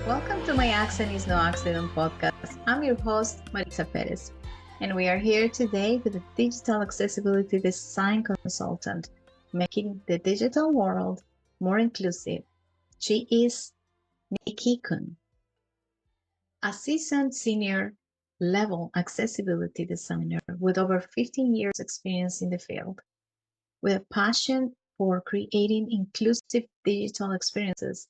Welcome to My Accent is No Accident podcast. I'm your host, Maritza Perez, and we are here today with a digital accessibility design consultant, making the digital world more inclusive. She is Nikki Kuhn, a seasoned senior level accessibility designer with over 15 years experience in the field. With a passion for creating inclusive digital experiences,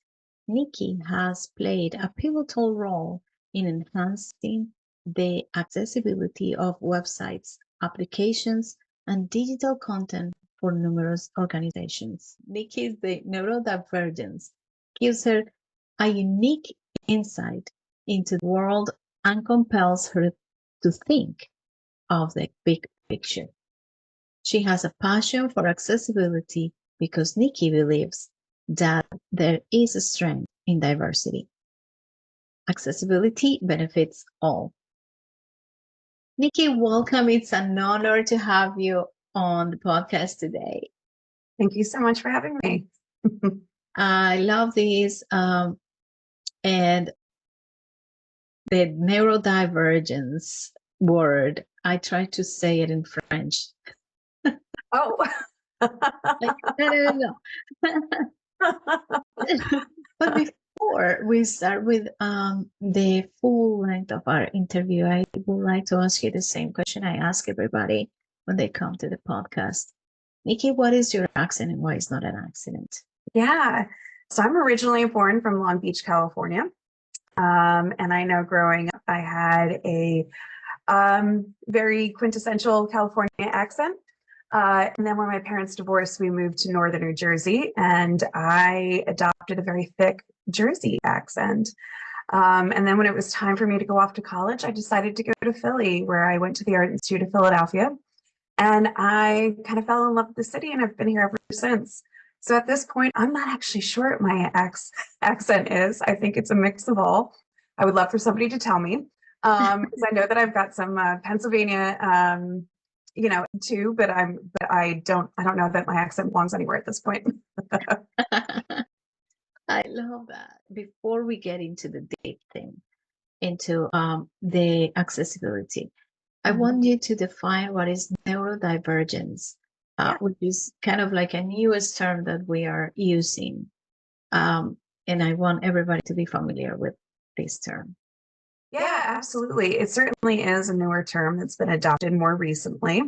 Nikki has played a pivotal role in enhancing the accessibility of websites, applications, and digital content for numerous organizations. Nikki's the Neurodivergence gives her a unique insight into the world and compels her to think of the big picture. She has a passion for accessibility because Nikki believes that there is a strength in diversity. Accessibility benefits all. Nikki, welcome. It's an honor to have you on the podcast today. Thank you so much for having me. I love this. And the neurodivergence word, I try to say it in French. Oh. Like, no. But before we start with the full length of our interview, I would like to ask you the same question I ask everybody when they come to the podcast. Nikki, what is your accent and why it's not an accident? Yeah. So I'm originally born from Long Beach, California. And I know growing up, I had a very quintessential California accent. And then when my parents divorced, we moved to northern New Jersey, and I adopted a very thick Jersey accent. And then when it was time for me to go off to college, I decided to go to Philly, where I went to the Art Institute of Philadelphia. And I kind of fell in love with the city, and I've been here ever since. So at this point, I'm not actually sure what my accent is. I think it's a mix of all. I would love for somebody to tell me, because I know that I've got some Pennsylvania, too. But I don't know that my accent belongs anywhere at this point. I love that. Before we get into the deep thing, into the accessibility, I want you to define what is neurodivergence, which is kind of like a newest term that we are using. And I want everybody to be familiar with this term. Yeah, absolutely. It certainly is a newer term that's been adopted more recently.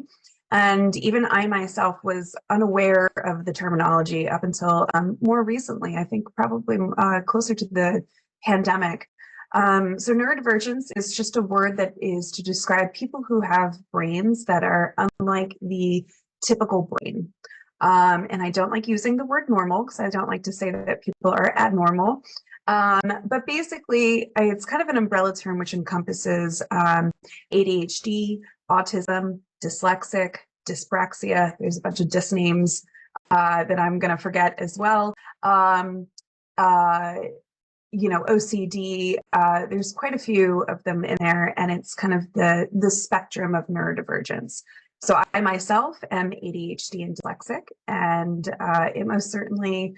And even I myself was unaware of the terminology up until more recently, I think probably closer to the pandemic. So neurodivergence is just a word that is to describe people who have brains that are unlike the typical brain. And I don't like using the word normal because I don't like to say that people are abnormal. But basically, it's kind of an umbrella term which encompasses ADHD, autism, dyslexic, dyspraxia. There's a bunch of dys names that I'm going to forget as well. OCD, there's quite a few of them in there, and it's kind of the spectrum of neurodivergence. So I myself am ADHD and dyslexic, and it most certainly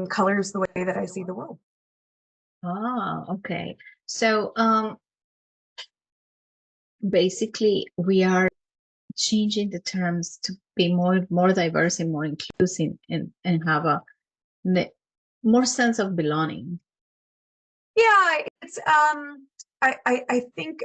colors the way that I see the world. Ah, okay. So basically, we are changing the terms to be more diverse and more inclusive, and have a more sense of belonging. Yeah, it's I think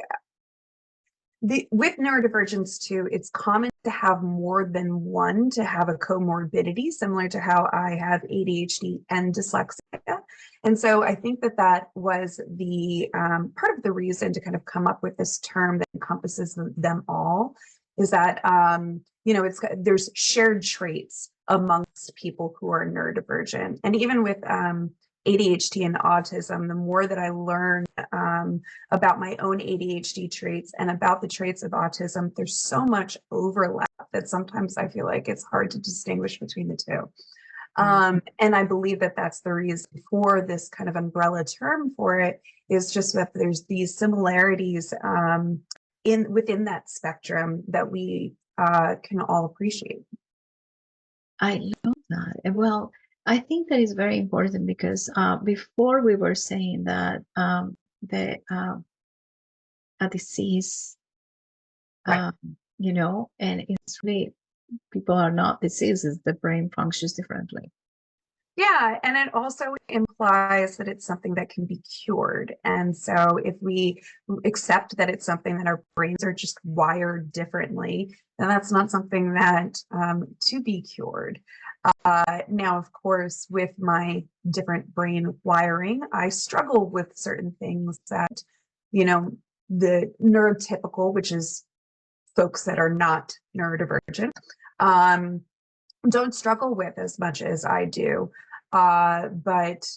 with neurodivergence too, it's common to have more than one, to have a comorbidity, similar to how I have ADHD and dyslexia. And so I think that was the part of the reason to kind of come up with this term that encompasses them all, is that there's shared traits amongst people who are neurodivergent. And even with ADHD and autism, the more that I learn about my own ADHD traits and about the traits of autism, there's so much overlap that sometimes I feel like it's hard to distinguish between the two. And I believe that that's the reason for this kind of umbrella term for it, is just that there's these similarities within that spectrum that we can all appreciate. I love that. Well, I think that is very important because before we were saying that the a disease, Right. you know, and it's really, people are not diseases, the brain functions differently. Yeah, and it also implies that it's something that can be cured. And so if we accept that it's something that our brains are just wired differently, then that's not something that to be cured. Now, of course, with my different brain wiring, I struggle with certain things that, you know, the neurotypical, which is folks that are not neurodivergent, um, don't struggle with as much as I do. But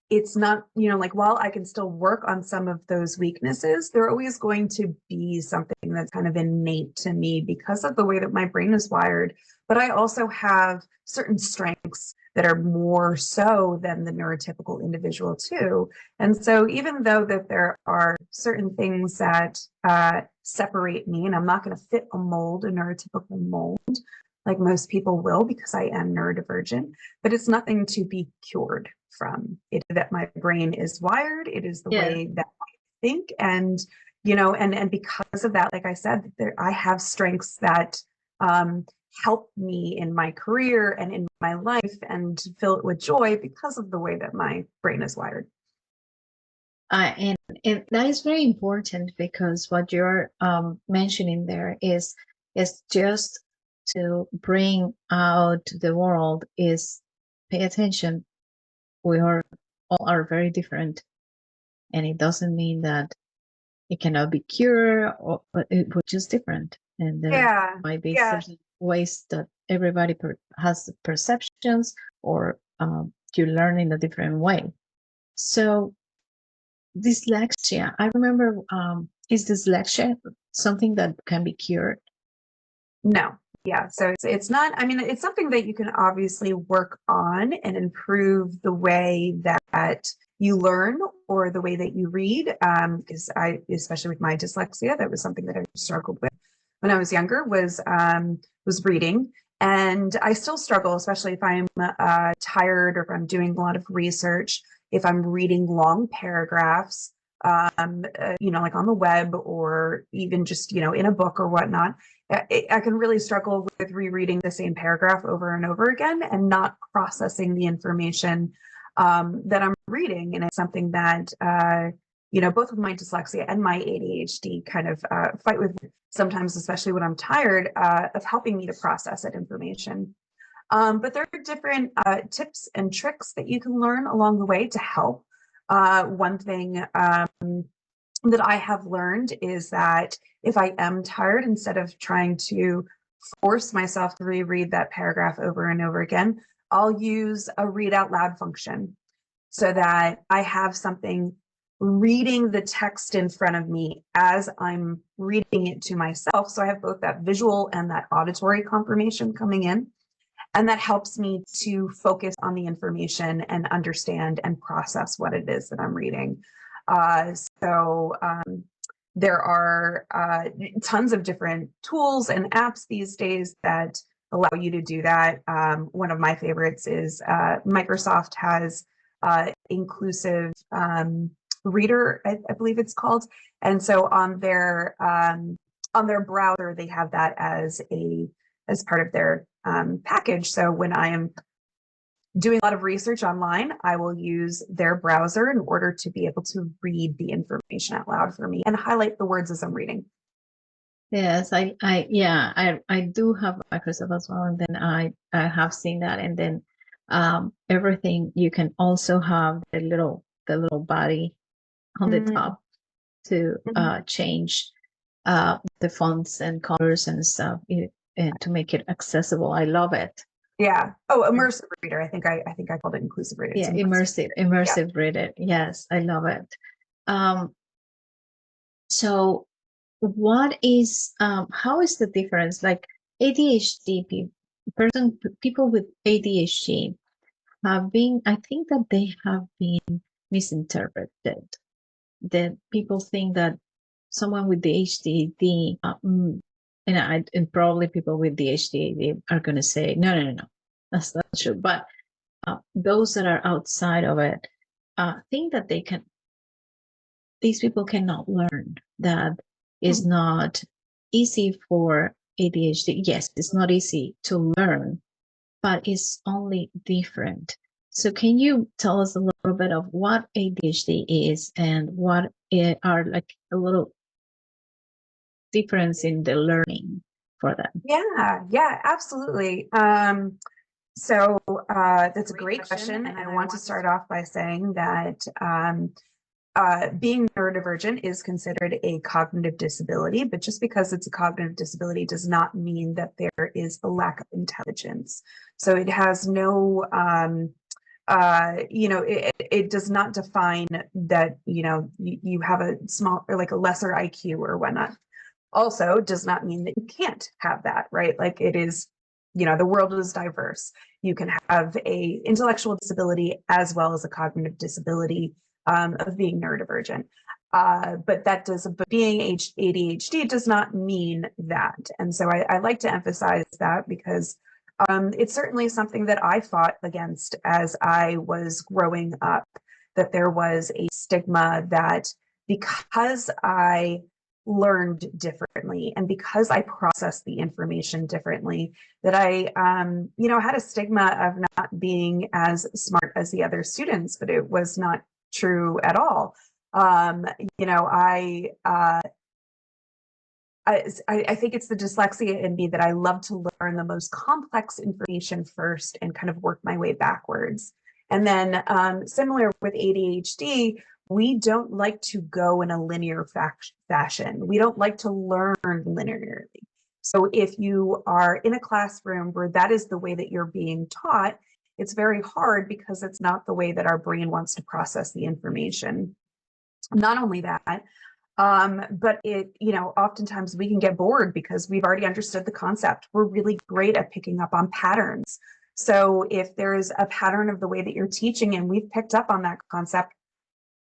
it's not, you know, like while I can still work on some of those weaknesses, they're always going to be something that's kind of innate to me because of the way that my brain is wired. But I also have certain strengths that are more so than the neurotypical individual too. And so even though that there are certain things that separate me, and I'm not going to fit a mold, a neurotypical mold, like most people will because I am neurodivergent, but it's nothing to be cured from. It that my brain is wired, it is the Yeah. way that I think, and you know, and because of that, like I said, I have strengths that help me in my career and in my life and fill it with joy because of the way that my brain is wired. And that is very important because what you're mentioning there is just to bring out to the world is pay attention. We are all are very different, and it doesn't mean that it cannot be cured, or but we're just different, and there Yeah, might be yeah. certain ways that everybody has perceptions, or you learn in a different way. So dyslexia, I remember, is dyslexia something that can be cured? No. Yeah. So it's not, I mean, it's something that you can obviously work on and improve the way that you learn or the way that you read. Because especially with my dyslexia, that was something that I struggled with when I was younger, was reading. And I still struggle, especially if I'm tired or if I'm doing a lot of research, if I'm reading long paragraphs, you know, like on the web or even just, you know, in a book or whatnot. I can really struggle with rereading the same paragraph over and over again and not processing the information that I'm reading. And it's something that, you know, both with my dyslexia and my ADHD kind of fight with sometimes, especially when I'm tired, of helping me to process that information. But there are different tips and tricks that you can learn along the way to help. One thing that I have learned is that if I am tired, instead of trying to force myself to reread that paragraph over and over again, I'll use a read out loud function so that I have something reading the text in front of me as I'm reading it to myself. So I have both that visual and that auditory confirmation coming in. And that helps me to focus on the information and understand and process what it is that I'm reading. So there are tons of different tools and apps these days that allow you to do that. One of my favorites is Microsoft has inclusive reader, I believe it's called. And so on their browser, they have that as part of their package. So when I am doing a lot of research online, I will use their browser in order to be able to read the information out loud for me and highlight the words as I'm reading. Yes, I do have Microsoft as well, and then I have seen that, and then everything, you can also have the little body on the top to change the fonts and colors and stuff, and to make it accessible. I love it. Yeah. Oh, immersive reader. I think I called it inclusive reader. Yeah, immersive reader. Yes, I love it. So what is how is the difference, like ADHD people with ADHD have been, I think that they have been misinterpreted, that people think that someone with the ADHD, and probably people with the ADHD are going to say, no, that's not true. But those that are outside of it think that these people cannot learn, that is not easy for ADHD. Yes, it's not easy to learn, but it's only different. So can you tell us a little bit of what ADHD is and what are like a little difference in the learning for them? Yeah, absolutely. So that's a great question. And I want to start off by saying that being neurodivergent is considered a cognitive disability, but just because it's a cognitive disability does not mean that there is a lack of intelligence. So it has no, it does not define that, you have a small or like a lesser IQ or whatnot. Also does not mean that you can't have that, right? Like it is, the world is diverse. You can have a intellectual disability as well as a cognitive disability of being neurodivergent. But being ADHD does not mean that. And so I like to emphasize that because it's certainly something that I fought against as I was growing up, that there was a stigma that because I learned differently and because I processed the information differently, that I, had a stigma of not being as smart as the other students, but it was not true at all. I think it's the dyslexia in me that I love to learn the most complex information first and kind of work my way backwards. And then similar with ADHD, we don't like to go in a linear fashion. We don't like to learn linearly. So if you are in a classroom where that is the way that you're being taught, it's very hard because it's not the way that our brain wants to process the information. Not only that, but oftentimes we can get bored because we've already understood the concept. We're really great at picking up on patterns. So if there's a pattern of the way that you're teaching and we've picked up on that concept,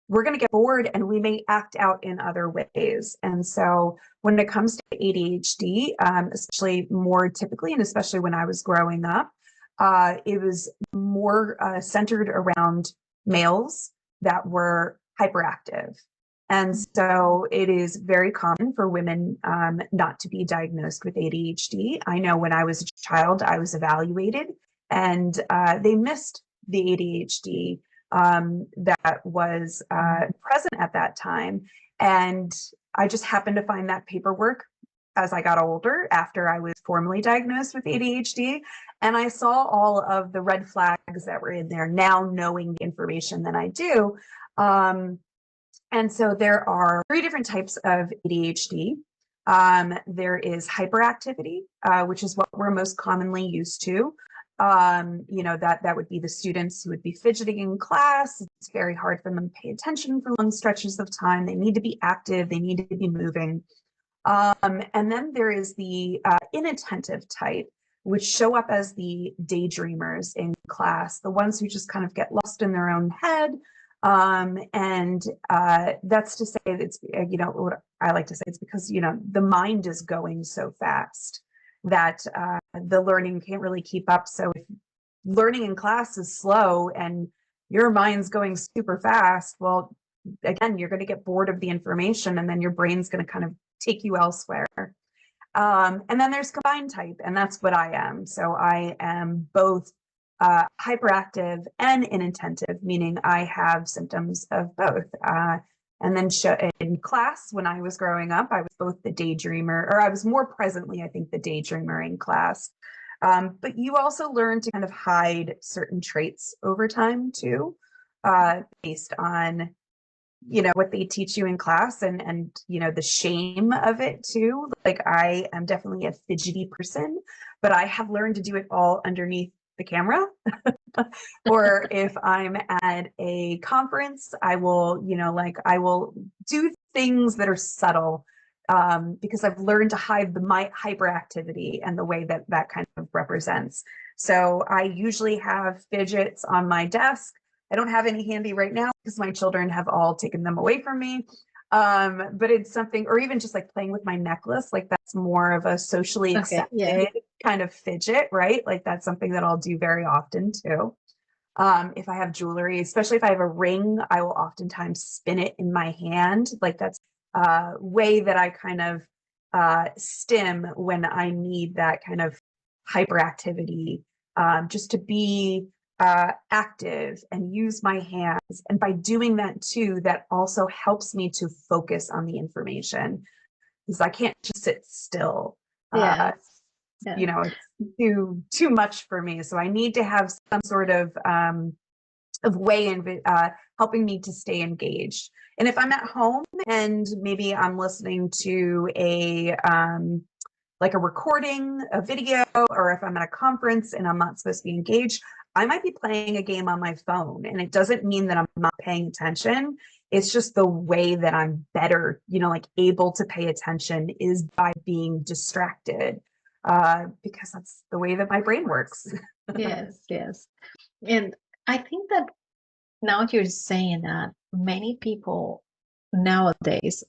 we're going to get bored and we may act out in other ways. And so when it comes to ADHD, especially more typically, and especially when I was growing up, it was more centered around males that were hyperactive. And so it is very common for women not to be diagnosed with ADHD. I know when I was a child, I was evaluated and they missed the ADHD that was present at that time. And I just happened to find that paperwork as I got older after I was formally diagnosed with ADHD. And I saw all of the red flags that were in there now knowing the information that I do. And so there are 3 different types of ADHD. There is hyperactivity, which is what we're most commonly used to. That would be the students who would be fidgeting in class. It's very hard for them to pay attention for long stretches of time. They need to be active. They need to be moving. And then there is the inattentive type, which show up as the daydreamers in class, the ones who just kind of get lost in their own head. And that's to say, it's, what I like to say, it's because, the mind is going so fast that the learning can't really keep up. So if learning in class is slow and your mind's going super fast, well, again, you're going to get bored of the information and then your brain's going to kind of take you elsewhere. And then there's combined type, and that's what I am. So I am both hyperactive and inattentive, meaning I have symptoms of both. And then in class, when I was growing up, I was both the daydreamer, or I was more presently, I think, the daydreamer in class. But you also learn to kind of hide certain traits over time too, based on, what they teach you in class and the shame of it too. Like I am definitely a fidgety person, but I have learned to do it all underneath the camera. Or if I'm at a conference, I will, I will do things that are subtle because I've learned to hide my hyperactivity and the way that that kind of represents. So I usually have fidgets on my desk. I don't have any handy right now because my children have all taken them away from me. But it's something, or even just like playing with my necklace, like that's more of a socially accepted kind of fidget, right? Like that's something that I'll do very often too. If I have jewelry, especially if I have a ring, I will oftentimes spin it in my hand. Like that's a way that I kind of stim when I need that kind of hyperactivity, just to be active and use my hands. And by doing that too, that also helps me to focus on the information because I can't just sit still. Uh, Yes. Yeah. It's too much for me. So I need to have some sort of way in helping me to stay engaged. And if I'm at home and maybe I'm listening to a like a recording, a video, or if I'm at a conference and I'm not supposed to be engaged, I might be playing a game on my phone. And it doesn't mean that I'm not paying attention. It's just the way that I'm better, like able to pay attention is by being distracted, because that's the way that my brain works. Yes, yes. And I think that now you're saying that many people nowadays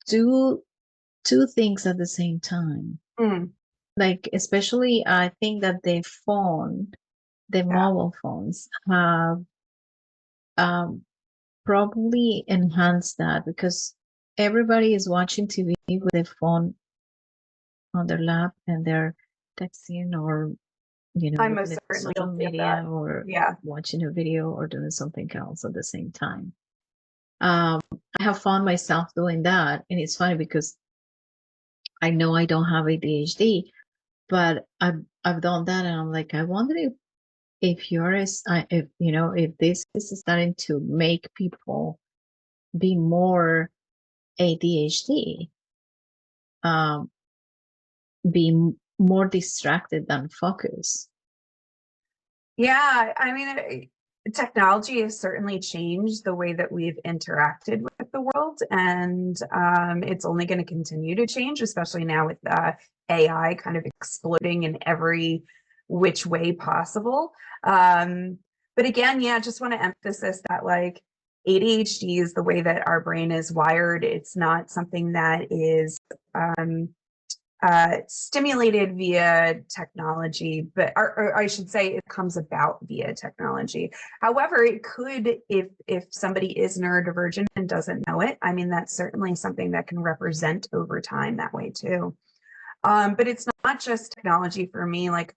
do two things at the same time. Mm, Like, especially, I think that the yeah. mobile phones have probably enhanced that because everybody is watching TV with their phone on their lap and they're texting or, I looking most at certainly social guilty of that. media or Yeah. watching a video or doing something else at the same time. I have found myself doing that, and it's funny because I know I don't have ADHD, but I've done that, and I'm like, I wonder if if this is starting to make people be more ADHD, be more distracted than focused. Yeah, I mean, technology has certainly changed the way that we've interacted with the world, and it's only going to continue to change, especially now with AI kind of exploding in every which way possible. But again, yeah, just want to emphasize that like ADHD is the way that our brain is wired. It's not something that is stimulated via technology, but or I should say it comes about via technology. However, it could, if somebody is neurodivergent and doesn't know it, I mean, that's certainly something that can represent over time that way too. But it's not just technology for me. Like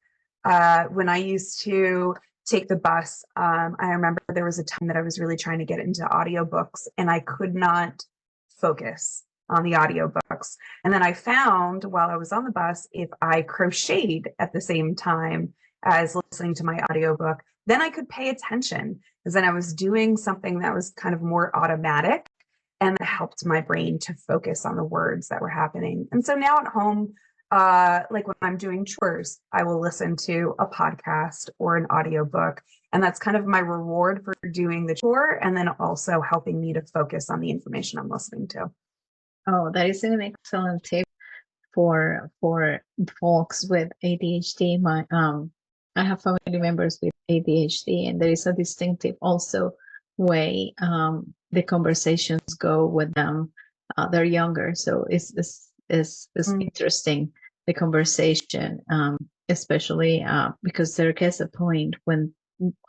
when I used to take the bus, I remember there was a time that I was really trying to get into audiobooks and I could not focus on the audiobooks. And then I found while I was on the bus, if I crocheted at the same time as listening to my audiobook, then I could pay attention because then I was doing something that was kind of more automatic and that helped my brain to focus on the words that were happening. And so now at home, like when I'm doing chores, I will listen to a podcast or an audiobook. And that's kind of my reward for doing the chore and then also helping me to focus on the information I'm listening to. Oh, that is an excellent tip for folks with ADHD. I have family members with ADHD, and there is a distinctive also way the conversations go with them. They're younger, so it's interesting, the conversation, especially because there gets a point when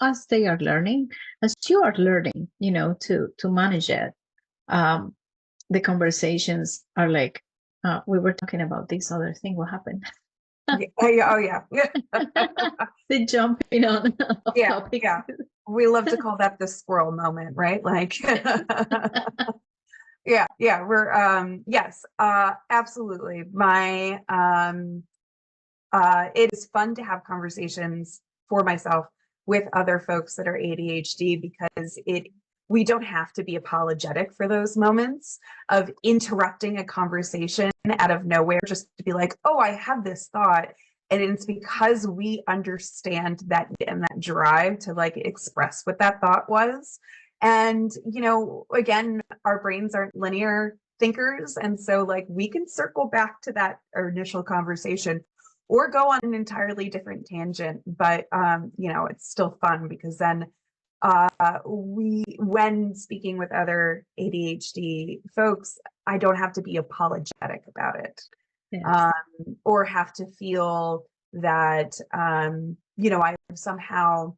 as they are learning, as you are learning, to manage it. The conversations are like, we were talking about this other thing. What happened? Oh yeah. The jumping on Yeah, topics. yeah. We love to call that the squirrel moment, right? Like, yeah. We're yes, absolutely. It is fun to have conversations for myself with other folks that are ADHD because we don't have to be apologetic for those moments of interrupting a conversation out of nowhere just to be like, oh, I have this thought. And it's because we understand that and that drive to like express what that thought was. And, again, our brains aren't linear thinkers. And so like we can circle back to that initial conversation or go on an entirely different tangent. But, it's still fun because then when speaking with other ADHD folks, I don't have to be apologetic about it. Yes. Or have to feel that, I somehow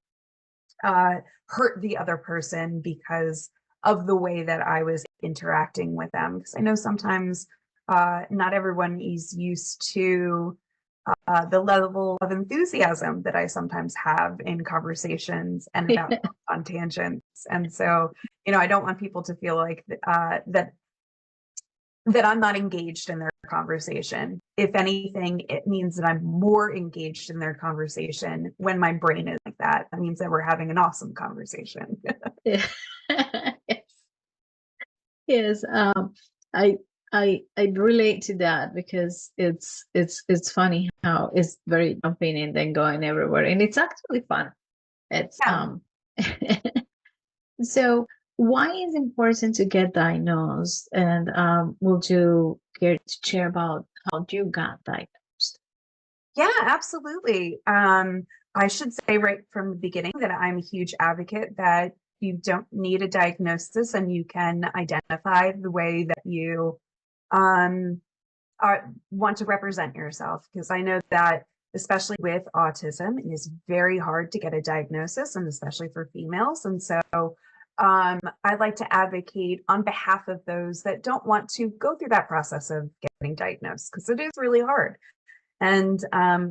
hurt the other person because of the way that I was interacting with them. Because I know sometimes not everyone is used to the level of enthusiasm that I sometimes have in conversations and about on tangents. And so, I don't want people to feel like that I'm not engaged in their conversation. If anything, it means that I'm more engaged in their conversation when my brain is like that. That means that we're having an awesome conversation. Yeah. Yes. I I relate to that because it's funny how it's very jumping and then going everywhere, and it's actually fun. It's Yeah. So why is it important to get diagnosed? And would you care to share about how you got diagnosed? Yeah, absolutely. I should say right from the beginning that I'm a huge advocate that you don't need a diagnosis and you can identify the way that you um, want to represent yourself. Because I know that, especially with autism, it is very hard to get a diagnosis, and especially for females. And so I'd like to advocate on behalf of those that don't want to go through that process of getting diagnosed, because it is really hard. And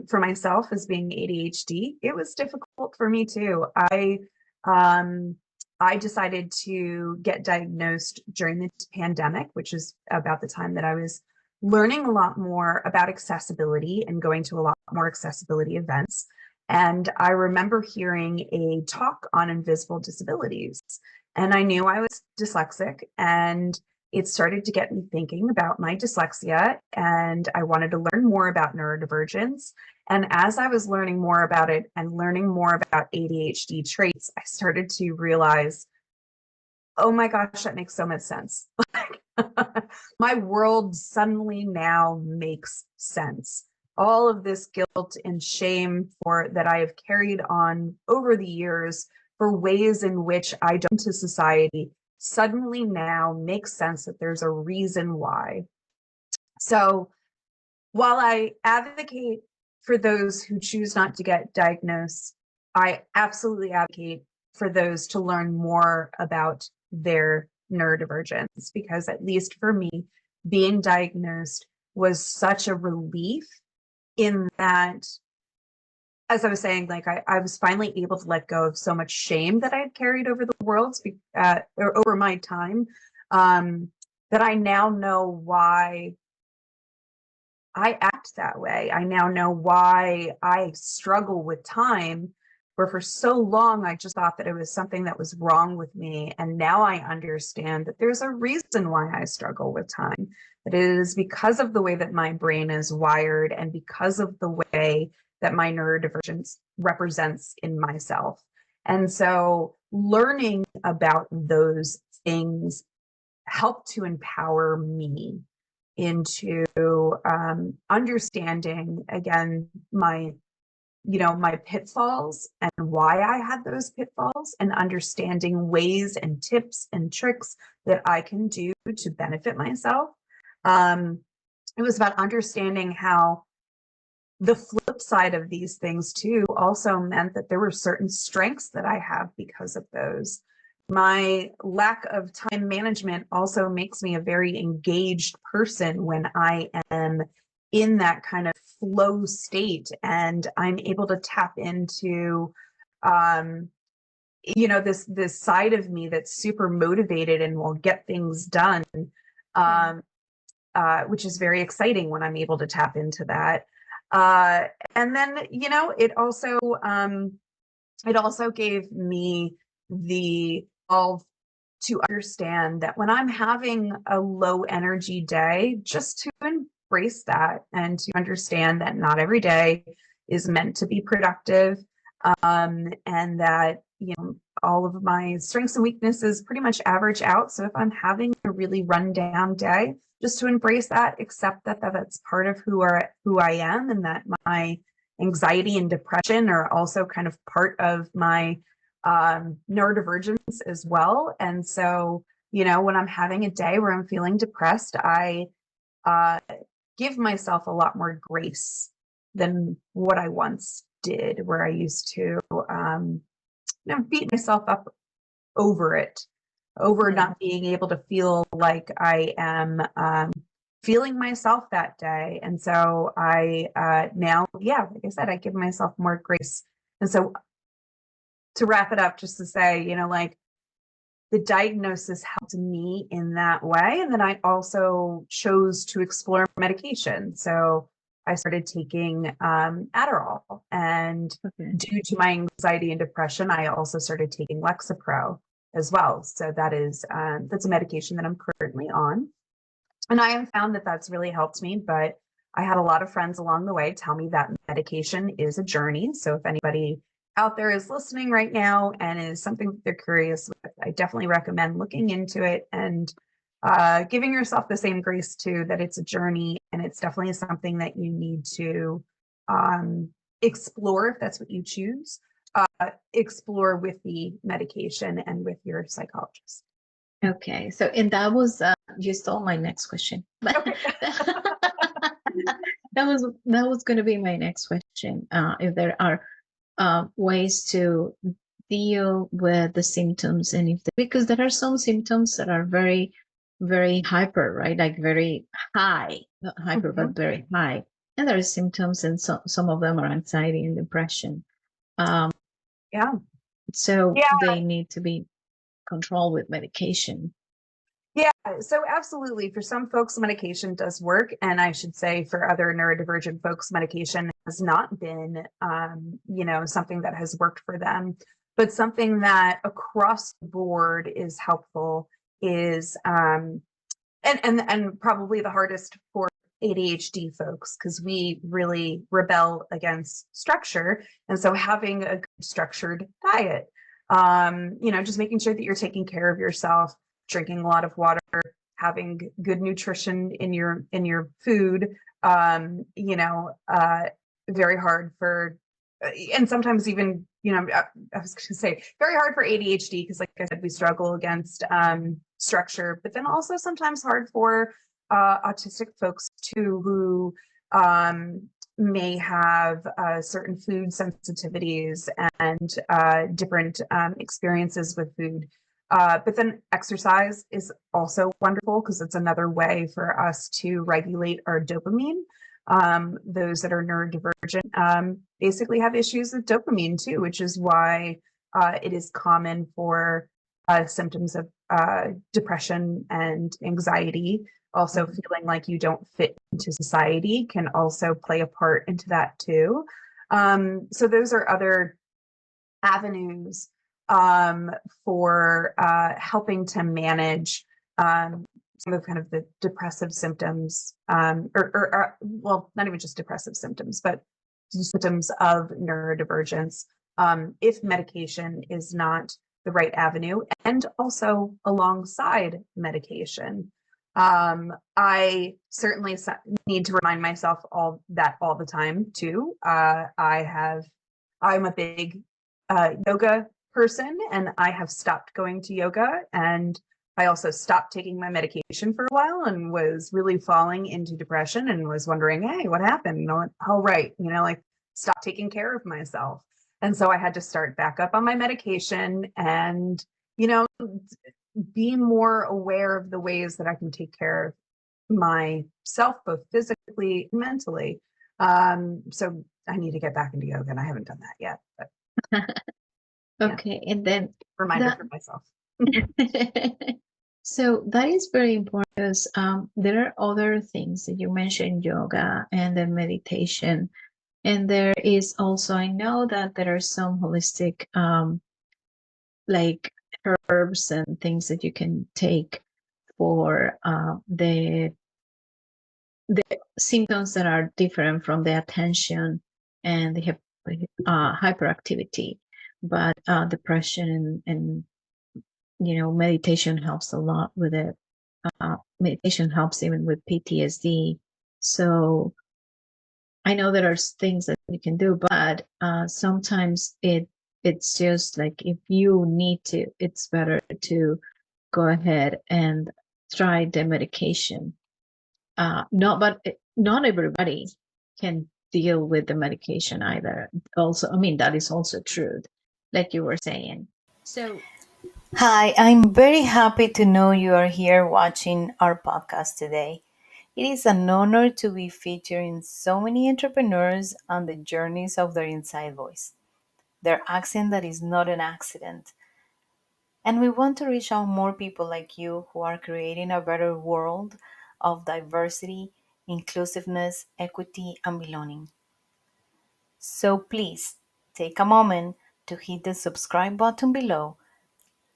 for myself, as being ADHD, it was difficult for me too. Um, I decided to get diagnosed during the pandemic, which is about the time that I was learning a lot more about accessibility and going to a lot more accessibility events. And I remember hearing a talk on invisible disabilities, and I knew I was dyslexic, and it started to get me thinking about my dyslexia, and I wanted to learn more about neurodivergence. And as I was learning more about it and learning more about ADHD traits, I started to realize, oh my gosh, that makes so much sense. My world suddenly now makes sense. All of this guilt and shame for that I have carried on over the years for ways in which I don't to society suddenly now makes sense, that there's a reason why. So while I advocate for those who choose not to get diagnosed, I absolutely advocate for those to learn more about their neurodivergence, because at least for me, being diagnosed was such a relief in that, as I was saying, like I was finally able to let go of so much shame that I had carried over the world or over my time, that I now know why I act that way. I now know why I struggle with time, where for so long I just thought that it was something that was wrong with me. And now I understand that there's a reason why I struggle with time. That it is because of the way that my brain is wired and because of the way that my neurodivergence represents in myself. And so learning about those things helped to empower me into understanding again my pitfalls and why I had those pitfalls, and understanding ways and tips and tricks that I can do to benefit myself. It was about understanding how the flip side of these things too also meant that there were certain strengths that I have because of those. My lack of time management also makes me a very engaged person when I am in that kind of flow state, and I'm able to tap into this side of me that's super motivated and will get things done, which is very exciting when I'm able to tap into that. And then it also gave me the resolve to understand that when I'm having a low energy day, just to embrace that and to understand that not every day is meant to be productive, and that all of my strengths and weaknesses pretty much average out. So if I'm having a really run down day, just to embrace that, accept that that's part of who I am, and that my anxiety and depression are also kind of part of my neurodivergence as well. And so, when I'm having a day where I'm feeling depressed, I give myself a lot more grace than what I once did, where I used to, beat myself up over it, over not being able to feel like I am feeling myself that day. And so I now, like I said, I give myself more grace. And so to wrap it up, just to say, like, the diagnosis helped me in that way. And then I also chose to explore medication. So I started taking Adderall, and due to my anxiety and depression, I also started taking Lexapro as well. So that's a medication that I'm currently on. And I have found that that's really helped me, but I had a lot of friends along the way tell me that medication is a journey. So if anybody out there is listening right now and is something that they're curious with, I definitely recommend looking into it and giving yourself the same grace too, that it's a journey, and it's definitely something that you need to explore if that's what you choose. Explore with the medication and with your psychologist. Okay, so and that was you stole my next question. Okay. that was going to be my next question. If there are ways to deal with the symptoms, and because there are some symptoms that are very, very hyper, right? Like very high, not hyper, but very high. And there are symptoms, and some of them are anxiety and depression. So they need to be controlled with medication. Yeah, so absolutely. For some folks, medication does work. And I should say for other neurodivergent folks, medication has not been, something that has worked for them. But something that across the board is helpful is, and probably the hardest for ADHD folks, because we really rebel against structure. And so having a good structured diet, just making sure that you're taking care of yourself, drinking a lot of water, having good nutrition in your food, very hard for, and sometimes even, I was going to say very hard for ADHD, because like I said, we struggle against structure, but then also sometimes hard for autistic folks too, who may have certain food sensitivities and different experiences with food. But then exercise is also wonderful, because it's another way for us to regulate our dopamine. Those that are neurodivergent basically have issues with dopamine too, which is why it is common for symptoms of depression and anxiety. Also, feeling like you don't fit into society can also play a part into that too. So those are other avenues for helping to manage some of kind of the depressive symptoms, well, not even just depressive symptoms, but symptoms of neurodivergence, if medication is not the right avenue, and also alongside medication. I certainly need to remind myself all the time too. I'm a big yoga person, and I have stopped going to yoga, and I also stopped taking my medication for a while and was really falling into depression and was wondering, hey, what happened? Oh, right. Like, stop taking care of myself. And so I had to start back up on my medication and, be more aware of the ways that I can take care of myself, both physically and mentally. So I need to get back into yoga, and I haven't done that yet. But okay, and then reminder for myself. So that is very important, because there are other things that you mentioned, yoga and then meditation. And there is also, I know that there are some holistic, like herbs and things that you can take for the symptoms that are different from the attention and the hyperactivity. But depression and meditation helps a lot with it. Meditation helps even with PTSD. So I know there are things that you can do, but sometimes it's just like, if you need to, it's better to go ahead and try the medication. Not everybody can deal with the medication either. Also, I mean, that is also true, like you were saying. So, Hi, I'm very happy to know you are here watching our podcast today. It is an honor to be featuring so many entrepreneurs on the journeys of their inside voice, their accent that is not an accident. And we want to reach out more people like you who are creating a better world of diversity, inclusiveness, equity, and belonging. So please take a moment to hit the subscribe button below,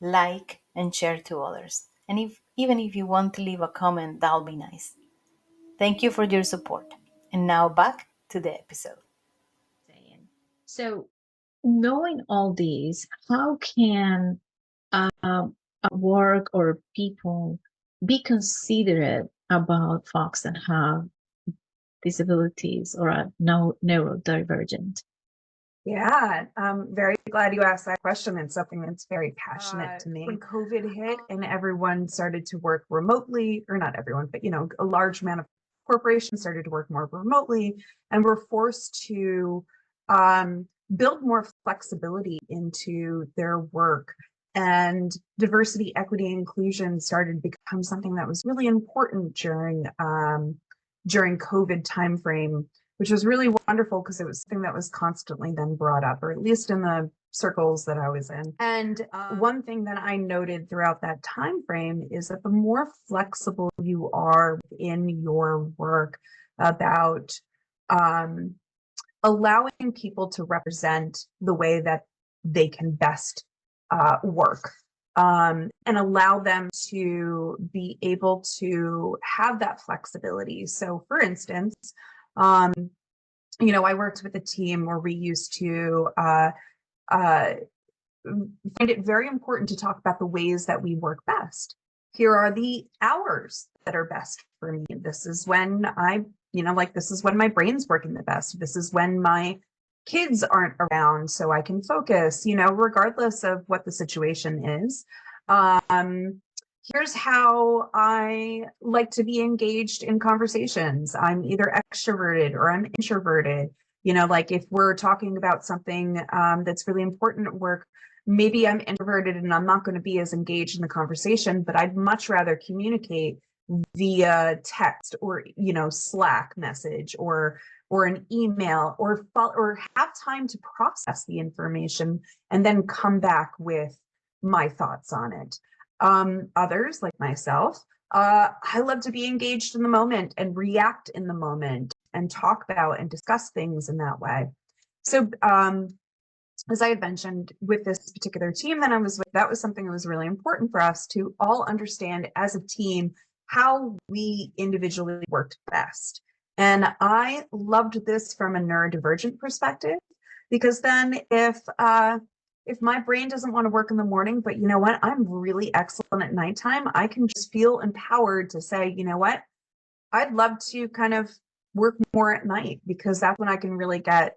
like, and share to others. And even if you want to leave a comment, that'll be nice. Thank you for your support. And now back to the episode. saying, so knowing all these, how can a work or people be considerate about folks that have disabilities or are neurodivergent? Yeah, I'm very glad you asked that question. It's something that's very passionate to me. When COVID hit and everyone started to work remotely, or not everyone, but a large amount of corporations started to work more remotely, and were forced to build more flexibility into their work. And diversity, equity, and inclusion started to become something that was really important during COVID timeframe, which was really wonderful because it was something that was constantly then brought up, or at least in the circles that I was in. And one thing that I noted throughout that time frame is that the more flexible you are in your work about allowing people to represent the way that they can best work, and allow them to be able to have that flexibility. So for instance, I worked with a team where we used to find it very important to talk about the ways that we work best. Here are the hours that are best for me. This is when this is when my brain's working the best. This is when my kids aren't around so I can focus, regardless of what the situation is. Here's how I like to be engaged in conversations. I'm either extroverted or I'm introverted. Like if we're talking about something that's really important at work, maybe I'm introverted and I'm not going to be as engaged in the conversation, but I'd much rather communicate via text or, Slack message or an email or have time to process the information and then come back with my thoughts on it. Others, like myself, I love to be engaged in the moment and react in the moment and talk about and discuss things in that way. So, as I had mentioned with this particular team that I was with, that was something that was really important for us to all understand as a team how we individually worked best. And I loved this from a neurodivergent perspective, because then if my brain doesn't want to work in the morning, but you know what, I'm really excellent at nighttime, I can just feel empowered to say, you know what, I'd love to kind of work more at night because that's when I can really get,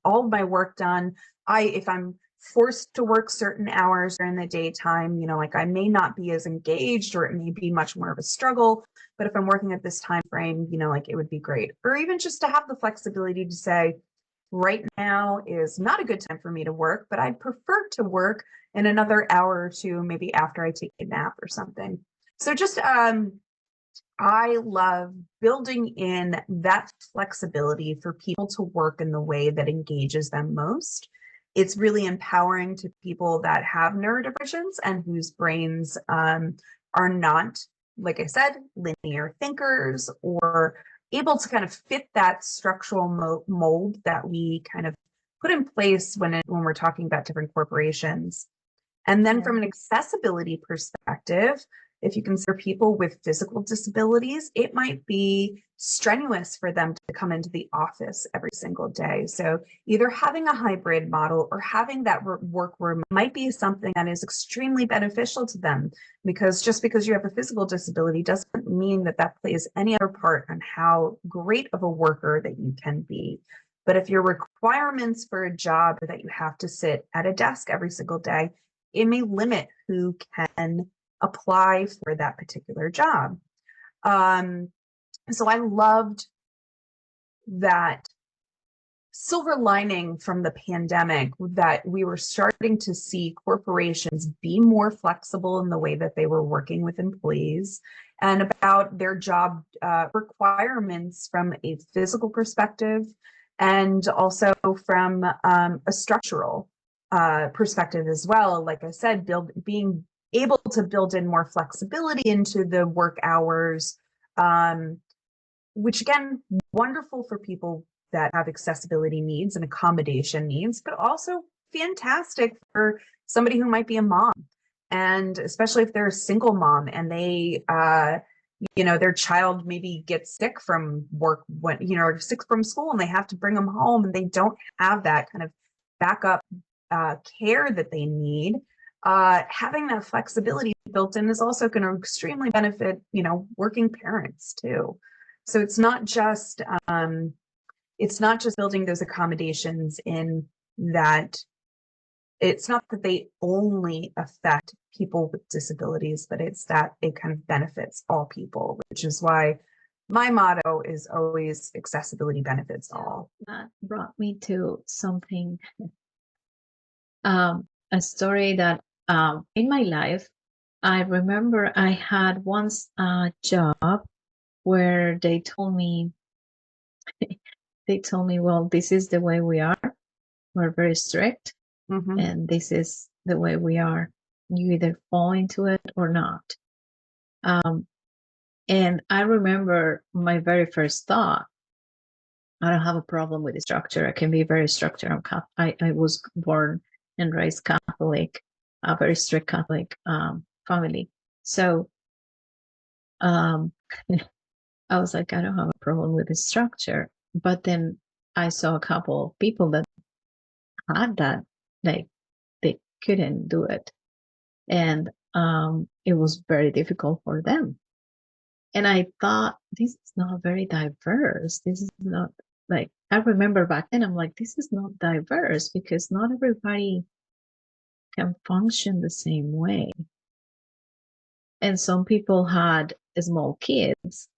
all of my work done. If I'm forced to work certain hours during the daytime, like I may not be as engaged or it may be much more of a struggle. But if I'm working at this time frame, like it would be great. Or even just to have the flexibility to say, right now is not a good time for me to work, but I'd prefer to work in another hour or two, maybe after I take a nap or something. So just I love building in that flexibility for people to work in the way that engages them most. It's really empowering to people that have neurodivergence and whose brains are not, like I said, linear thinkers or able to kind of fit that structural mold that we kind of put in place when we're talking about different corporations. And then from an accessibility perspective, if you consider people with physical disabilities, it might be strenuous for them to come into the office every single day. So either having a hybrid model or having that work room might be something that is extremely beneficial to them, because just because you have a physical disability doesn't mean that that plays any other part on how great of a worker that you can be. But if your requirements for a job are that you have to sit at a desk every single day, it may limit who can apply for that particular job. So I loved that silver lining from the pandemic that we were starting to see corporations be more flexible in the way that they were working with employees and about their job requirements from a physical perspective and also from a structural perspective as well. Like I said, being able to build in more flexibility into the work hours, which again, wonderful for people that have accessibility needs and accommodation needs, but also fantastic for somebody who might be a mom. And especially if they're a single mom and they, their child maybe gets sick from work, or sick from school and they have to bring them home and they don't have that kind of backup care that they need. Having that flexibility built in is also going to extremely benefit, working parents too. So it's not just building those accommodations in that it's not that they only affect people with disabilities, but it's that it kind of benefits all people, which is why my motto is always accessibility benefits all. That brought me to something, a story that in my life, I remember I had once a job where they told me, well, this is the way we are. We're very strict, and this is the way we are. You either fall into it or not. And I remember my very first thought, I don't have a problem with the structure. I can be very structured. I was born and raised Catholic, a very strict Catholic family. So I was like, I don't have a problem with the structure. But then I saw a couple of people that had that, like they couldn't do it. And it was very difficult for them. And I thought, this is not very diverse. This is not like, I remember back then, I'm like, this is not diverse because not everybody can function the same way. And some people had small kids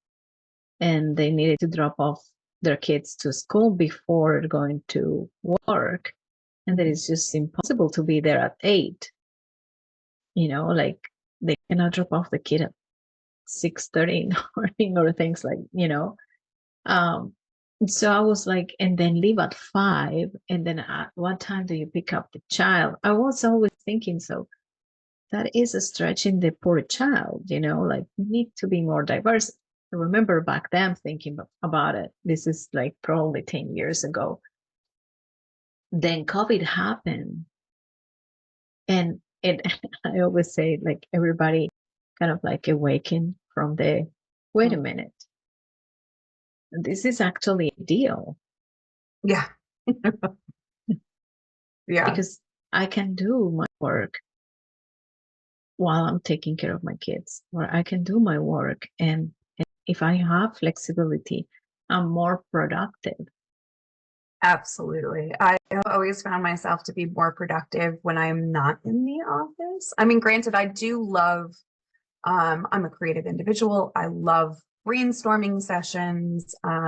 and they needed to drop off their kids to school before going to work. And that it's just impossible to be there at 8. Like they cannot drop off the kid at 6:30 in the morning or things like, so I was like, and then leave at 5. And then at what time do you pick up the child? I was always thinking, so that is a stretch in the poor child, like we need to be more diverse. I remember back then thinking about it. This is like probably 10 years ago. Then COVID happened. And I always say, like, everybody kind of like awakened from the, wait a minute, this is actually a deal. Yeah. Yeah. Because I can do my work while I'm taking care of my kids, or I can do my work. And if I have flexibility, I'm more productive. Absolutely. I have always found myself to be more productive when I'm not in the office. I mean, granted, I do love, I'm a creative individual. I love brainstorming sessions. I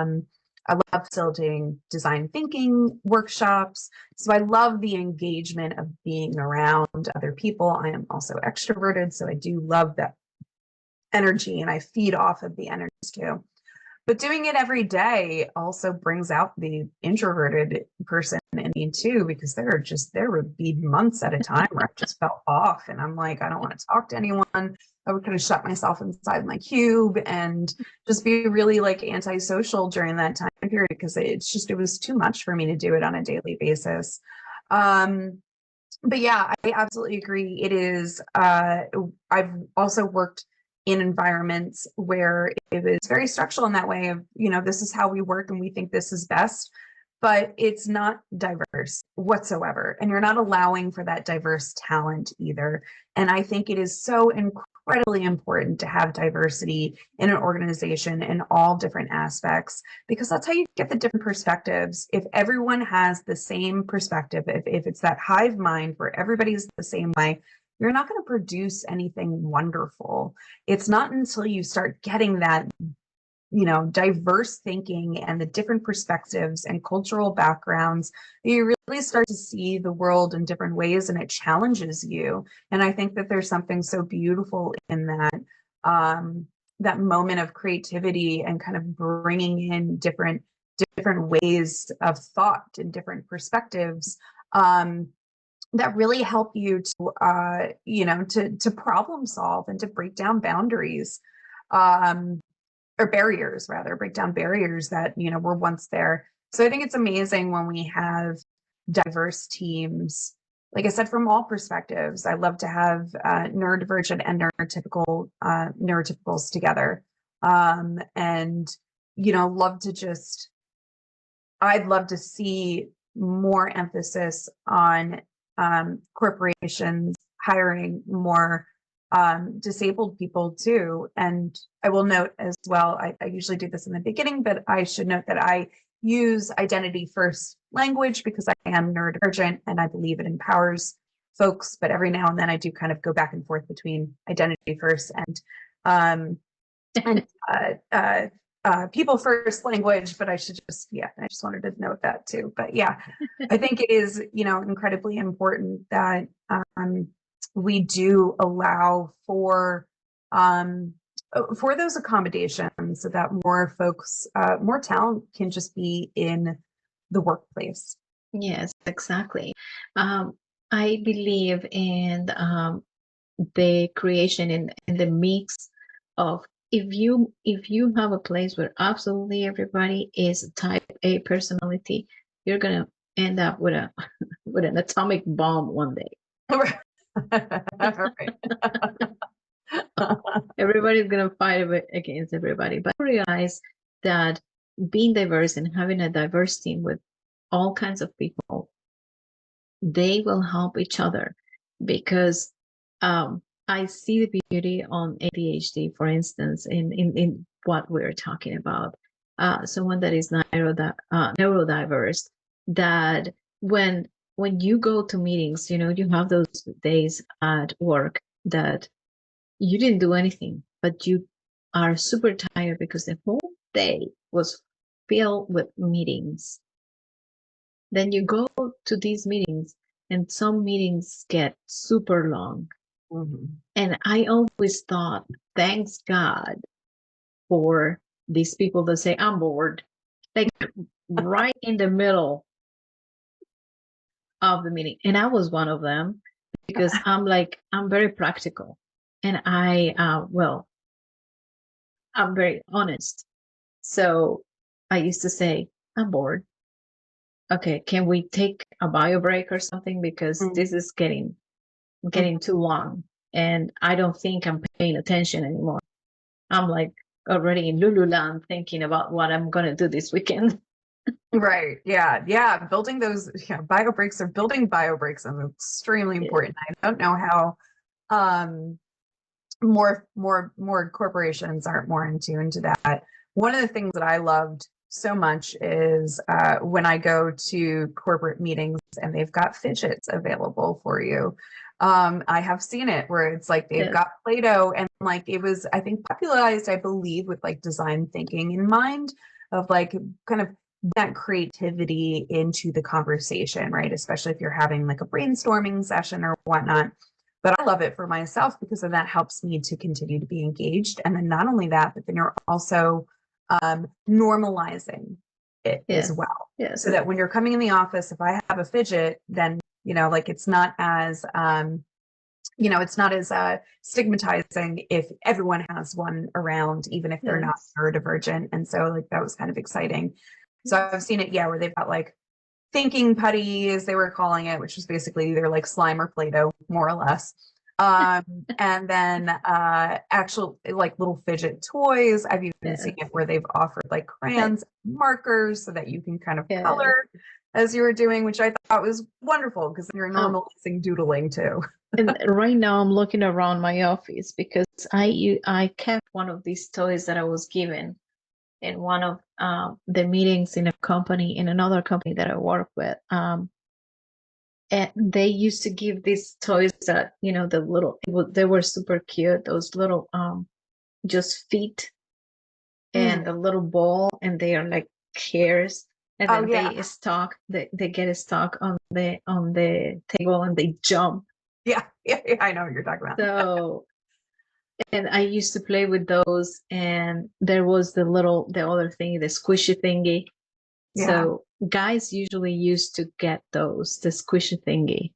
love facilitating design thinking workshops. So I love the engagement of being around other people. I am also extroverted, so I do love that energy and I feed off of the energies too. But doing it every day also brings out the introverted person in me too, because there would be months at a time where I just felt off and I'm like, I don't want to talk to anyone. I would kind of shut myself inside my cube and just be really like antisocial during that time period because it was too much for me to do it on a daily basis. But yeah, I absolutely agree. It is, I've also worked in environments where it was very structural in that way of, this is how we work and we think this is best, but it's not diverse whatsoever. And you're not allowing for that diverse talent either. And I think it is so incredibly important to have diversity in an organization in all different aspects, because that's how you get the different perspectives. If everyone has the same perspective, if it's that hive mind where everybody's the same way, you're not going to produce anything wonderful. It's not until you start getting that diverse thinking and the different perspectives and cultural backgrounds, you really start to see the world in different ways, and it challenges you. And I think that there's something so beautiful in that moment of creativity and kind of bringing in different ways of thought and different perspectives that really help you to problem solve and to break down boundaries. Or barriers, rather, break down barriers that were once there. So I think it's amazing when we have diverse teams, like I said, from all perspectives. I love to have neurodivergent and neurotypicals together, and I'd love to see more emphasis on corporations hiring more disabled people too. And I will note as well, I usually do this in the beginning, but I should note that I use identity first language because I am neurodivergent and I believe it empowers folks. But every now and then I do kind of go back and forth between identity first and people first language. But I just wanted to note that too. But yeah, I think it is, incredibly important that we do allow for those accommodations so that more folks, more talent can just be in the workplace. Yes, exactly. I believe in the creation and the mix of, if you have a place where absolutely everybody is type A personality, you're gonna end up with an atomic bomb one day. Everybody's gonna fight against everybody. But I realize that being diverse and having a diverse team with all kinds of people, they will help each other, because I see the beauty on ADHD, for instance, in what we're talking about. Someone that is neurodiverse, that when you go to meetings, you have those days at work that you didn't do anything, but you are super tired because the whole day was filled with meetings. Then you go to these meetings, and some meetings get super long. Mm-hmm. And I always thought, thanks God for these people that say, I'm bored, like right in the middle of the meeting. And I was one of them, because I'm very practical, and I'm very honest. So I used to say, I'm bored. Okay, can we take a bio break or something? Because this is getting too long, and I don't think I'm paying attention anymore. I'm like already in Lululand thinking about what I'm going to do this weekend. Right. Yeah. Building those bio breaks, or building bio breaks, is extremely important. I don't know how more corporations aren't more in tune to that. One of the things that I loved so much is when I go to corporate meetings and they've got fidgets available for you. I have seen it where it's like they've got Play-Doh, and like it was, I think, popularized, I believe, with like design thinking in mind, of like kind of that creativity into the conversation, right? Especially if you're having like a brainstorming session or whatnot. But I love it for myself because then that helps me to continue to be engaged. And then not only that, but then you're also normalizing it as well. Yes. So that when you're coming in the office, if I have a fidget, then, like it's not as, it's not as stigmatizing if everyone has one around, even if they're not neurodivergent. And so like that was kind of exciting. So I've seen it, where they've got like thinking putty, as they were calling it, which was basically either like slime or Play-Doh, more or less. And then actual like little fidget toys. I've even seen it where they've offered like crayons, markers, so that you can kind of color as you were doing, which I thought was wonderful, because you're normalizing doodling too. And right now I'm looking around my office because I kept one of these toys that I was given in one of the meetings in another company that I work with. And they used to give these toys that, they were super cute, those little just feet. and a little ball, and they are like hairs, and Oh then yeah. they get stuck on the table and they jump. Yeah, I know what you're talking about. So, and I used to play with those, and there was the other thingy, the squishy thingy. Yeah. So guys usually used to get those, the squishy thingy.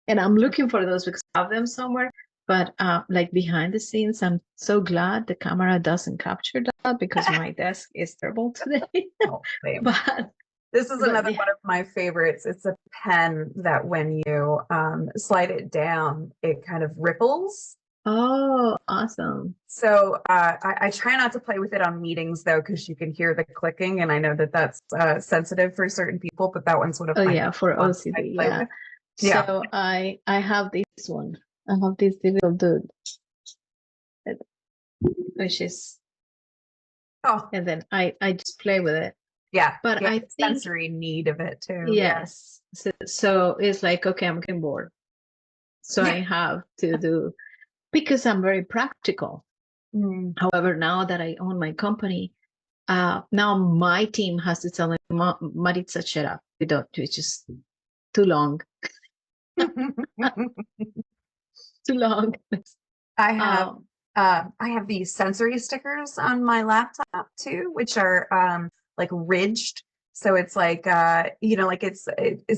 And I'm looking for those because I have them somewhere. But like behind the scenes, I'm so glad the camera doesn't capture that because my desk is terrible today. Oh, same. But This is but another yeah. one of my favorites. It's a pen that when you slide it down, it kind of ripples. Oh, awesome. So I try not to play with it on meetings though, because you can hear the clicking, and I know that that's sensitive for certain people. But that one's one of Oh my yeah, for ones I OCD, play yeah. with. Yeah. So I have this one. I have this little dude, which is, Oh and then I just play with it. yeah. But Yeah, I the think sensory need of it too. yes. So it's like, okay, I'm getting bored. So Yeah. I have to do, because I'm very practical. Mm. However, now that I own my company, now my team has to tell me, Maritza, shut up. It's just too long, too long. I have Um, I have these sensory stickers on my laptop too, which are like ridged. So it's like like it's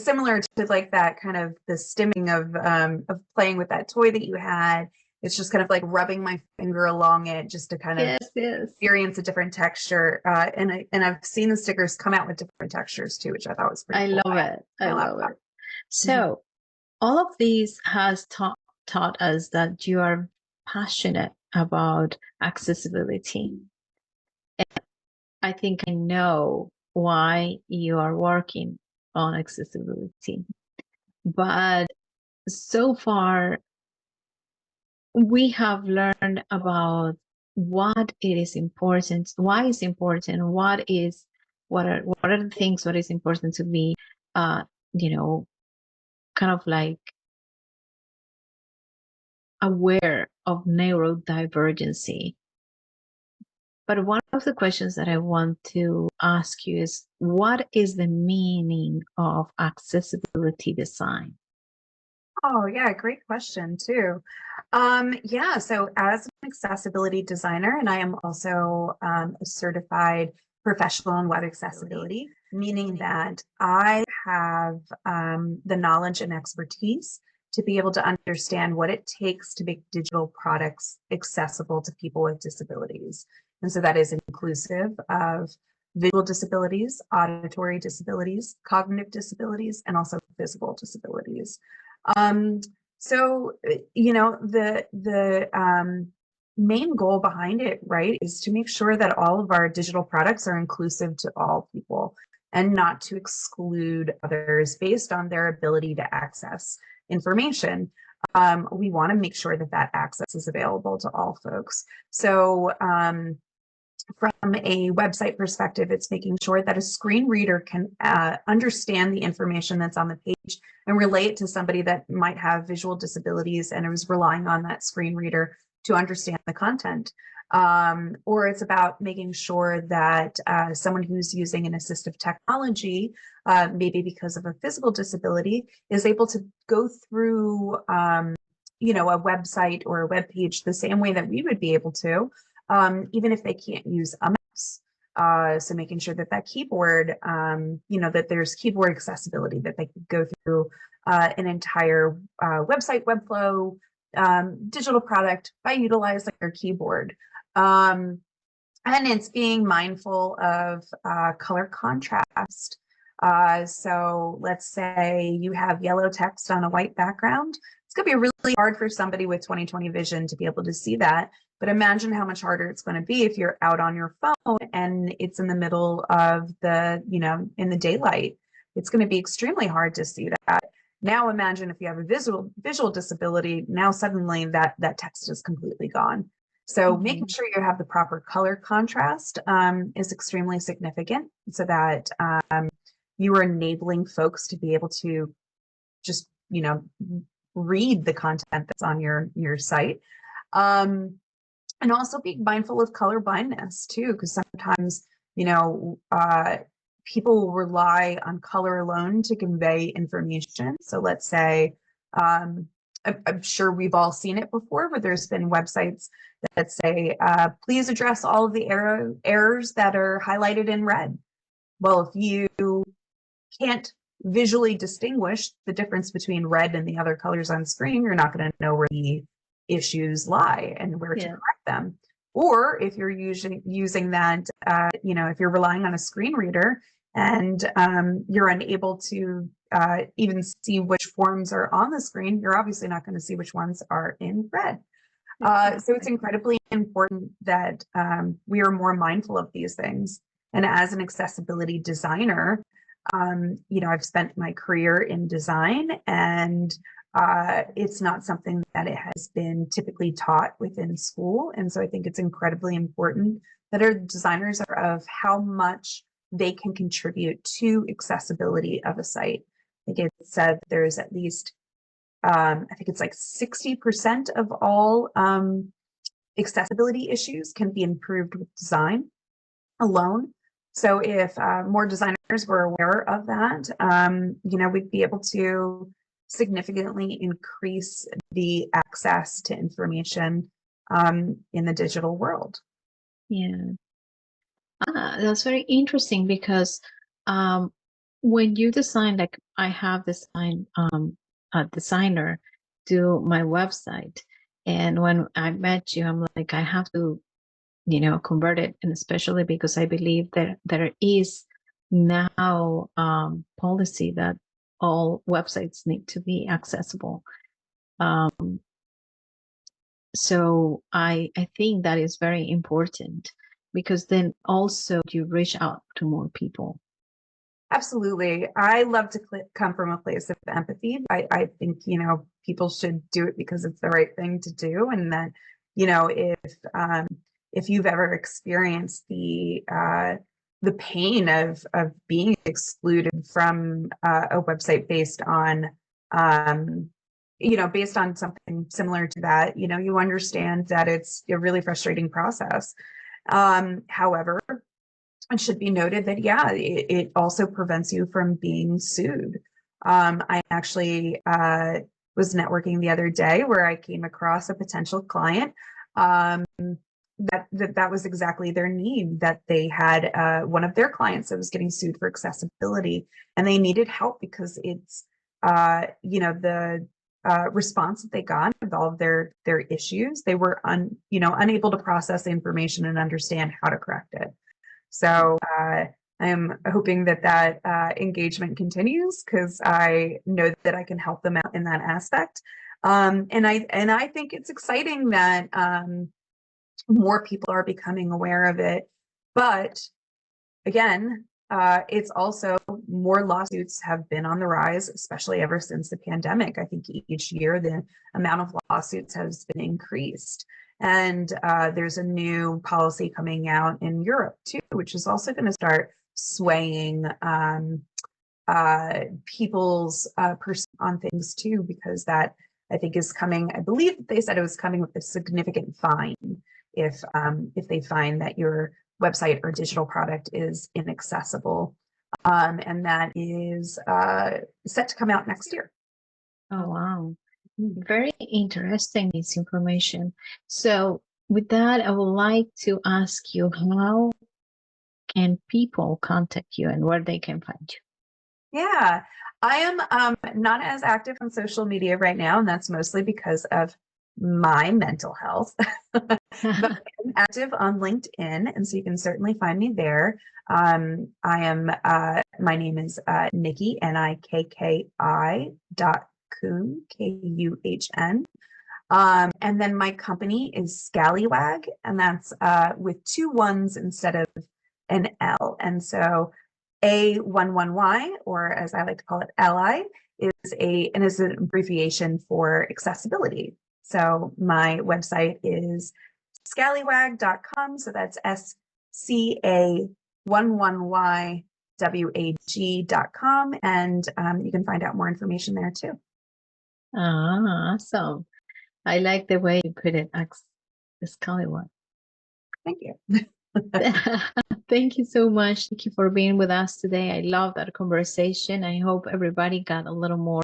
similar to like that kind of the stimming of playing with that toy that you had. It's just kind of like rubbing my finger along it just to kind of yes. experience a different texture. And I've seen the stickers come out with different textures too, which I thought was pretty I cool. love it. I My love laptop. it. So all of these has taught us that you are passionate about accessibility. And I think I know why you are working on accessibility. But so far, we have learned about what it is important, why it's important, what are the things, what is important to be, you know, kind of like aware of neurodivergency. But one of the questions that I want to ask you is, what is the meaning of accessibility design? Oh, yeah, great question too. Yeah, so as an accessibility designer, and I am also a certified professional in web accessibility, meaning that I have the knowledge and expertise to be able to understand what it takes to make digital products accessible to people with disabilities. And so that is inclusive of visual disabilities, auditory disabilities, cognitive disabilities, and also physical disabilities. Um, so the main goal behind it, right, is to make sure that all of our digital products are inclusive to all people and not to exclude others based on their ability to access information. We want to make sure that that access is available to all folks. So from a website perspective, it's making sure that a screen reader can understand the information that's on the page and relay it to somebody that might have visual disabilities and is relying on that screen reader to understand the content. Or it's about making sure that someone who's using an assistive technology, maybe because of a physical disability, is able to go through a website or a web page the same way that we would be able to, even if they can't use a mouse. So making sure that that keyboard, that there's keyboard accessibility, that they can go through an entire website, web flow, digital product by utilizing their keyboard. And it's being mindful of color contrast. So let's say you have yellow text on a white background. It's going to be really hard for somebody with 20/20 vision to be able to see that. But imagine how much harder it's going to be if you're out on your phone and it's in the middle of in the daylight. It's going to be extremely hard to see that. Now imagine if you have a visual disability, now suddenly that text is completely gone. So making sure you have the proper color contrast is extremely significant so that you are enabling folks to be able to just, read the content that's on your site. And also be mindful of color blindness too, because sometimes, people will rely on color alone to convey information. So let's say, I'm sure we've all seen it before, where there's been websites that say, please address all of the errors that are highlighted in red. Well, if you can't visually distinguish the difference between red and the other colors on screen, you're not going to know where the issues lie and where to correct them. Or if you're using that, if you're relying on a screen reader and you're unable to even see which forms are on the screen, you're obviously not going to see which ones are in red. So it's incredibly important that we are more mindful of these things. And as an accessibility designer, I've spent my career in design, and it's not something that it has been typically taught within school. And so I think it's incredibly important that our designers are of how much they can contribute to accessibility of a site. I think it said there's at least, I think it's like 60% of all accessibility issues can be improved with design alone. So if more designers were aware of that, we'd be able to significantly increase the access to information in the digital world. Yeah. That's very interesting because when you design, like I have designed a designer do my website, and when I met you, I'm like, I have to, convert it, and especially because I believe that there is now policy that all websites need to be accessible. So I think that is very important, because then also you reach out to more people. Absolutely. I love to come from a place of empathy. I think, people should do it because it's the right thing to do. And that, if you've ever experienced the pain of being excluded from a website based on, based on something similar to that, you understand that it's a really frustrating process. However, it should be noted that, it also prevents you from being sued. I actually was networking the other day where I came across a potential client that was exactly their need, that they had one of their clients that was getting sued for accessibility, and they needed help because it's, the response that they got with all of their issues, they were unable to process the information and understand how to correct it. So I am hoping that engagement continues, because I know that I can help them out in that aspect. And I think it's exciting that more people are becoming aware of it. But again, it's also more lawsuits have been on the rise, especially ever since the pandemic. I think each year the amount of lawsuits has been increased. And there's a new policy coming out in Europe too, which is also going to start swaying people's perspective on things too, because that, I think, is coming. I believe they said it was coming with a significant fine if they find that your website or digital product is inaccessible, and that is set to come out next year. Oh, wow. Very interesting, this information. So with that, I would like to ask you, how can people contact you and where they can find you? Yeah, I am not as active on social media right now, and that's mostly because of my mental health. But I'm active on LinkedIn, and so you can certainly find me there. I am, my name is Nikki, Nikki Kuhn, Kuhn. And then my company is Scallywag, and that's with 2 1s instead of an L. And so A11Y, or as I like to call it, LI, is an abbreviation for accessibility. So my website is scallywag.com. So that's SCA11YWAG.com. And you can find out more information there too. Awesome. I like the way you put it, the scaly one. Thank you. Thank you so much. Thank you for being with us today. I love that conversation. I hope everybody got a little more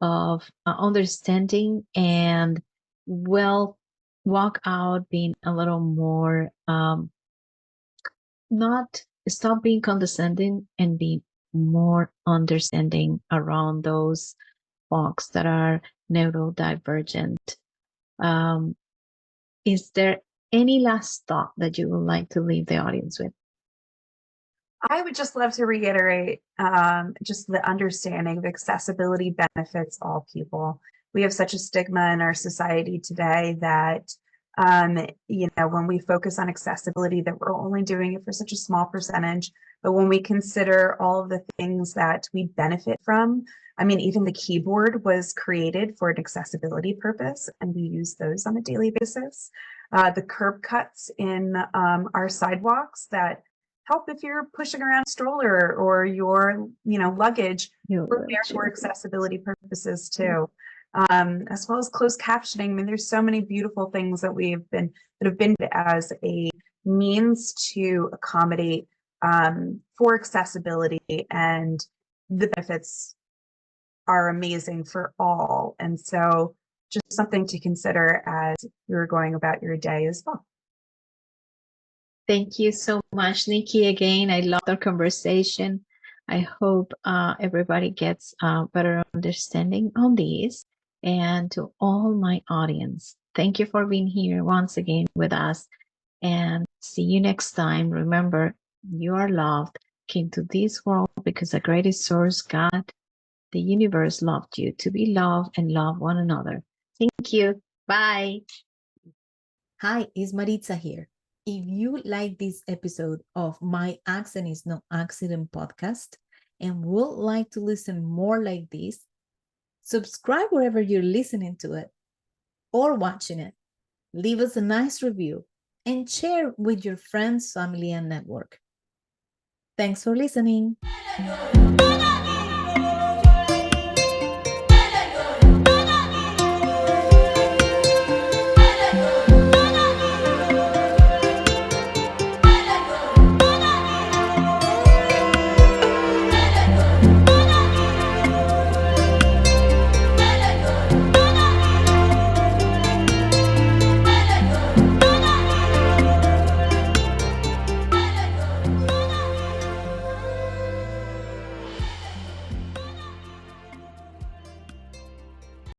of understanding and will walk out being a little more, not stop being condescending and be more understanding around those folks that are neurodivergent. Is there any last thought that you would like to leave the audience with? I would just love to reiterate just the understanding of accessibility benefits all people. We have such a stigma in our society today that, when we focus on accessibility, that we're only doing it for such a small percentage. But when we consider all of the things that we benefit from, I mean, even the keyboard was created for an accessibility purpose, and we use those on a daily basis. The curb cuts in our sidewalks that help if you're pushing around a stroller or your, luggage. We're there for accessibility purposes too, as well as closed captioning. I mean, there's so many beautiful things that have been as a means to accommodate for accessibility, and the benefits are amazing for all. And so, just something to consider as you're going about your day as well. Thank you so much, Nikki. Again, I love our conversation. I hope everybody gets a better understanding on these. And to all my audience, thank you for being here once again with us. And see you next time. Remember, you are loved, came to this world because the greatest source, God, the universe, loved you to be loved and love one another. Thank you. Bye. Hi, it's Maritza here. If you like this episode of My Accent is No Accident podcast and would like to listen more like this, subscribe wherever you're listening to it or watching it. Leave us a nice review and share with your friends, family, and network. Thanks for listening.